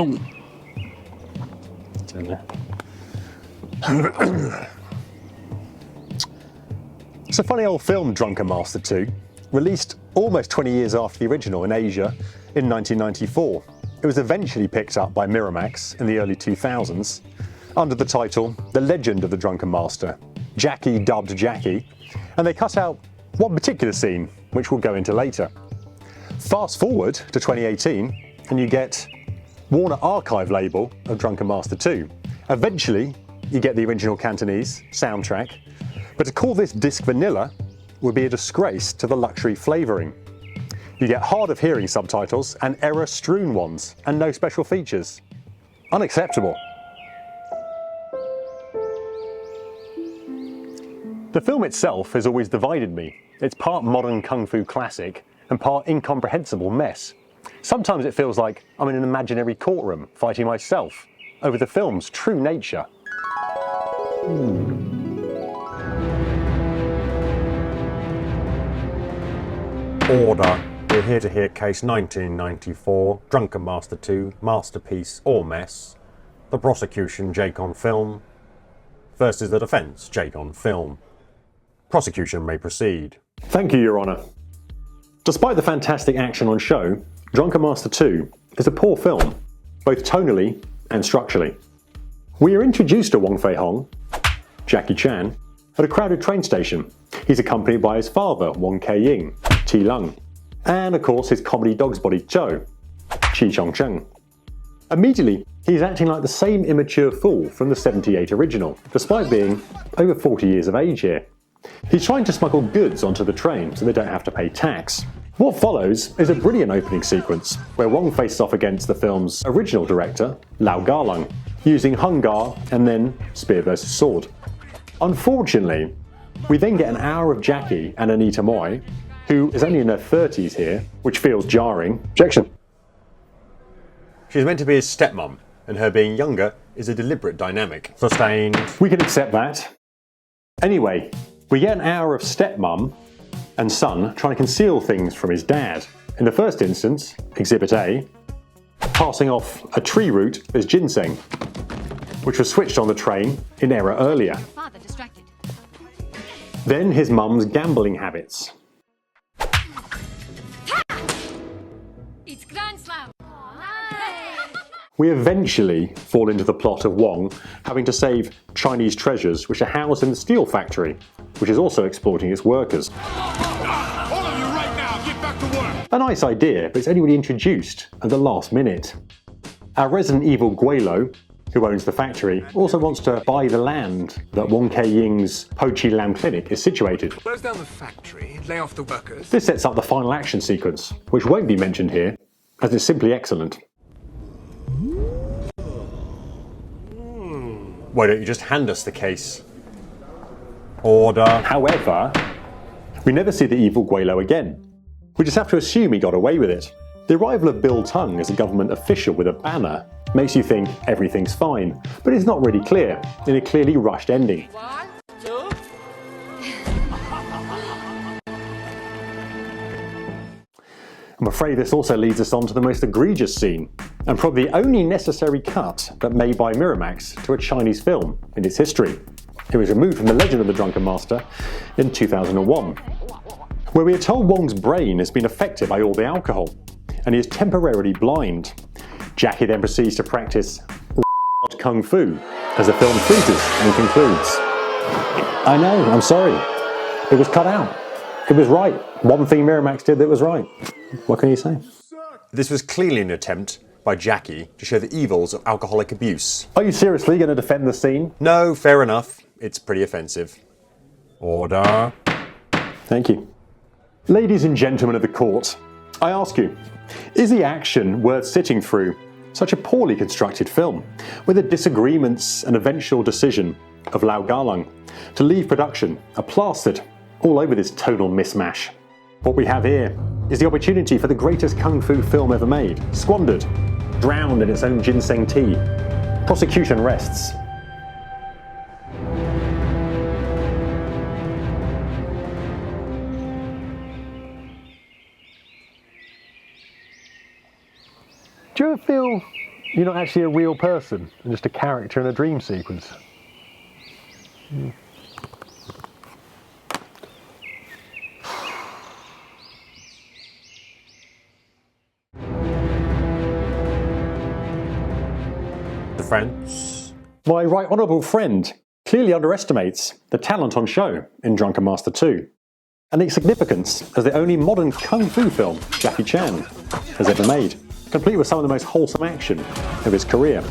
Oh. Turn there. It's a funny old film, Drunken Master 2, released almost 20 years after the original in Asia in 1994. It was eventually picked up by Miramax in the early 2000s under the title The Legend of the Drunken Master. Jackie dubbed Jackie, and they cut out one particular scene, which we'll go into later. Fast forward to 2018, and you get Warner Archive label of Drunken Master 2. Eventually, you get the original Cantonese soundtrack, but to call this disc vanilla would be a disgrace to the luxury flavouring. You get hard of hearing subtitles and error-strewn ones, and no special features. Unacceptable. The film itself has always divided me. It's part modern kung fu classic and part incomprehensible mess. Sometimes it feels like I'm in an imaginary courtroom fighting myself over the film's true nature. Order. We're here to hear case 1994, Drunken Master 2, Masterpiece or Mess. The prosecution, Jake on film, versus the defence, Jake on film. Prosecution may proceed. Thank you, Your Honour. Despite the fantastic action on show, Drunken Master 2 is a poor film, both tonally and structurally. We are introduced to Wong Fei Hong, Jackie Chan, at a crowded train station. He's accompanied by his father, Wong Kei-ying, Ti Lung, and of course his comedy dog's body Joe, Chi Chong-cheng. Immediately, he's acting like the same immature fool from the '78 original, despite being over 40 years of age here. He's trying to smuggle goods onto the train so they don't have to pay tax. What follows is a brilliant opening sequence where Wong faces off against the film's original director, Lau Gar-lung, using Hung Gar and then spear versus sword. Unfortunately, we then get an hour of Jackie and Anita Mui, who is only in her 30s here, which feels jarring. Objection. She's meant to be his stepmom, and her being younger is a deliberate dynamic. Sustained. We can accept that. Anyway, we get an hour of stepmom and son trying to conceal things from his dad. In the first instance, Exhibit A, passing off a tree root as ginseng, which was switched on the train in error earlier. Father distracted. Then his mum's gambling habits. It's Grand Slam. We eventually fall into the plot of Wong having to save Chinese treasures which are housed in the steel factory, which is also exploiting its workers. All of you right now, get back to work! A nice idea, but it's only really introduced at the last minute. Our Resident Evil Guelo, who owns the factory, also wants to buy the land that Wong Kei-ying's Po Chi Lam clinic is situated. Close down the factory, lay off the workers. This sets up the final action sequence, which won't be mentioned here, as it's simply excellent. Why don't you just hand us the case? Order. However, we never see the evil Guelo again. We just have to assume he got away with it. The arrival of Bill Tung as a government official with a banner makes you think everything's fine, but it's not really clear in a clearly rushed ending. 1, 2. I'm afraid this also leads us on to the most egregious scene, and probably the only necessary cut but made by Miramax to a Chinese film in its history. It was removed from The Legend of the Drunken Master in 2001, where we are told Wong's brain has been affected by all the alcohol, and he is temporarily blind. Jackie then proceeds to practice kung fu as the film freezes and concludes. I know, I'm sorry. It was cut out. It was right. One thing Miramax did that was right. What can you say? This was clearly an attempt by Jackie to show the evils of alcoholic abuse. Are you seriously going to defend the scene? No, fair enough. It's pretty offensive. Order. Thank you. Ladies and gentlemen of the court, I ask you, is the action worth sitting through such a poorly constructed film, with the disagreements and eventual decision of Lau Gar-lung to leave production are plastered all over this tonal mismatch? What we have here is the opportunity for the greatest kung fu film ever made, squandered, drowned in its own ginseng tea. Prosecution rests. Do you ever feel You're not actually a real person, and just a character in a dream sequence. Defense. My right honourable friend clearly underestimates the talent on show in Drunken Master 2, and its significance as the only modern kung fu film Jackie Chan has ever made, complete with some of the most wholesome action of his career.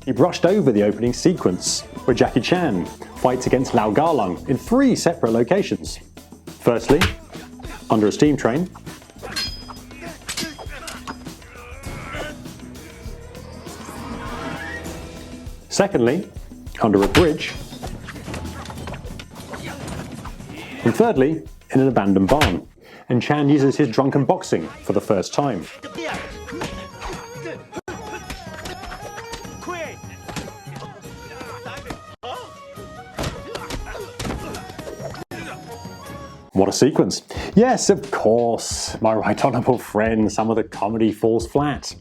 He brushed over the opening sequence where Jackie Chan fights against Lau Garlung in 3 separate locations. Firstly, under a steam train. Secondly, under a bridge. And thirdly, in an abandoned barn. And Chan uses his drunken boxing for the first time. What a sequence. Yes, of course, my right honourable friend, some of the comedy falls flat.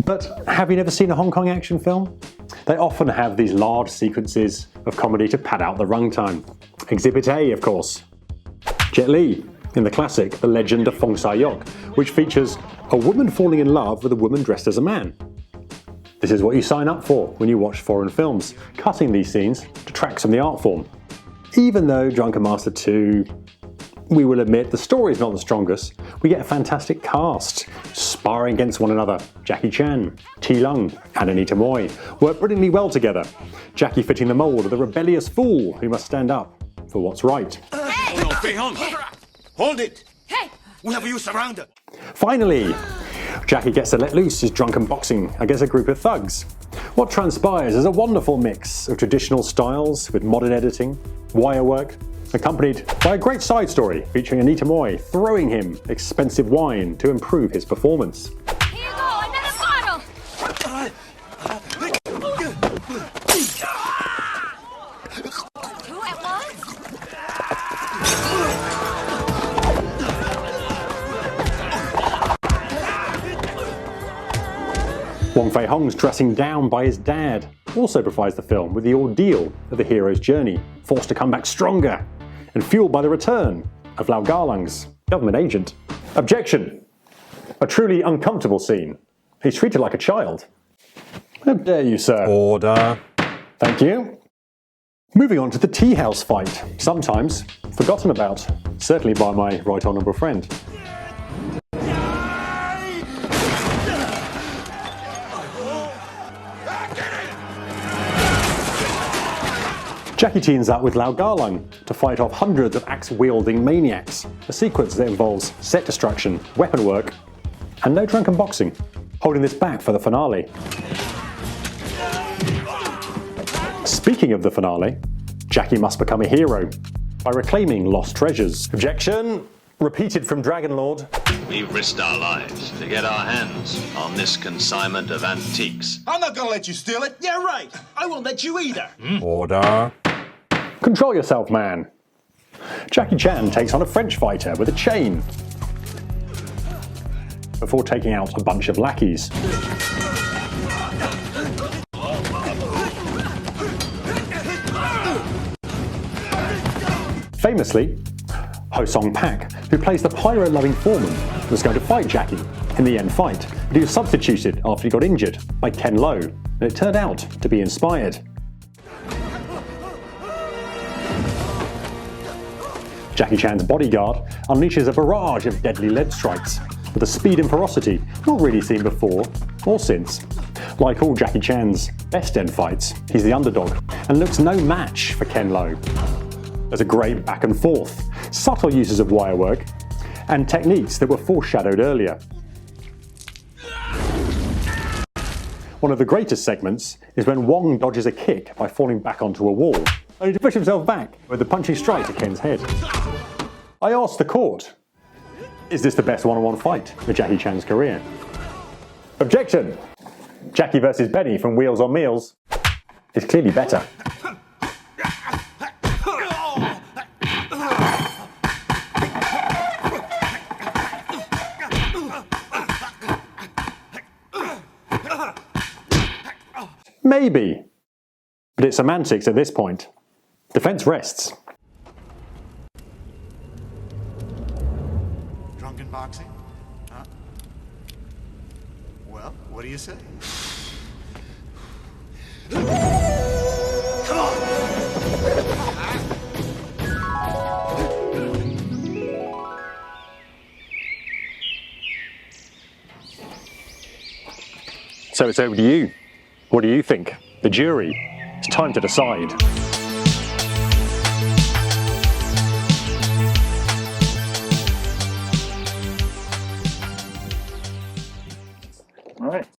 But have you never seen a Hong Kong action film? They often have these large sequences of comedy to pad out the runtime. Exhibit A, of course. Jet Li, in the classic The Legend of Fong Sai-yok, which features a woman falling in love with a woman dressed as a man. This is what you sign up for when you watch foreign films, cutting these scenes detracts from the art form. Even though Drunken Master 2, we will admit the story is not the strongest, we get a fantastic cast, sparring against one another. Jackie Chan, Lung and Anita Mui work brilliantly well together. Jackie fitting the mould of the rebellious fool who must stand up for what's right. Oh no, Fei Hong! Hold it! Hey! We have you surrounded! Finally, Jackie gets to let loose his drunken boxing against a group of thugs. What transpires is a wonderful mix of traditional styles with modern editing, wire work, accompanied by a great side story featuring Anita Mui throwing him expensive wine to improve his performance. Here you go, another bottle! Two at once? Wong Fei Hong's dressing down by his dad also provides the film with the ordeal of the hero's journey, forced to come back stronger, and fueled by the return of Lau Garlung's government agent. Objection! A truly uncomfortable scene. He's treated like a child. How dare you, sir? Order. Thank you. Moving on to the tea house fight, sometimes forgotten about, certainly by my right honourable friend. Jackie teams up with Lau Garlung to fight off hundreds of axe-wielding maniacs, a sequence that involves set destruction, weapon work, and no drunken boxing, holding this back for the finale. Speaking of the finale, Jackie must become a hero by reclaiming lost treasures. Objection! Repeated from Dragon Lord. We've risked our lives to get our hands on this consignment of antiques. I'm not gonna let you steal it! Yeah, right! I won't let you either! Order. Control yourself, man. Jackie Chan takes on a French fighter with a chain before taking out a bunch of lackeys. Famously, Ho Song Pak, who plays the pyro-loving foreman, was going to fight Jackie in the end fight, but he was substituted after he got injured by Ken Lo, and it turned out to be inspired. Jackie Chan's bodyguard unleashes a barrage of deadly lead strikes with a speed and ferocity not really seen before or since. Like all Jackie Chan's best end fights, he's the underdog and looks no match for Ken Lo. There's a great back and forth, subtle uses of wire work, and techniques that were foreshadowed earlier. One of the greatest segments is when Wong dodges a kick by falling back onto a wall, only to push himself back with the punching strike to Ken's head. I asked the court, is this the best one-on-one fight of Jackie Chan's career? Objection! Jackie versus Benny from Wheels on Meals is clearly better. Maybe. But it's semantics at this point. Defense rests. Drunken boxing? Huh? Well, what do you say? Come on! So it's over to you. What do you think? The jury. It's time to decide. All right.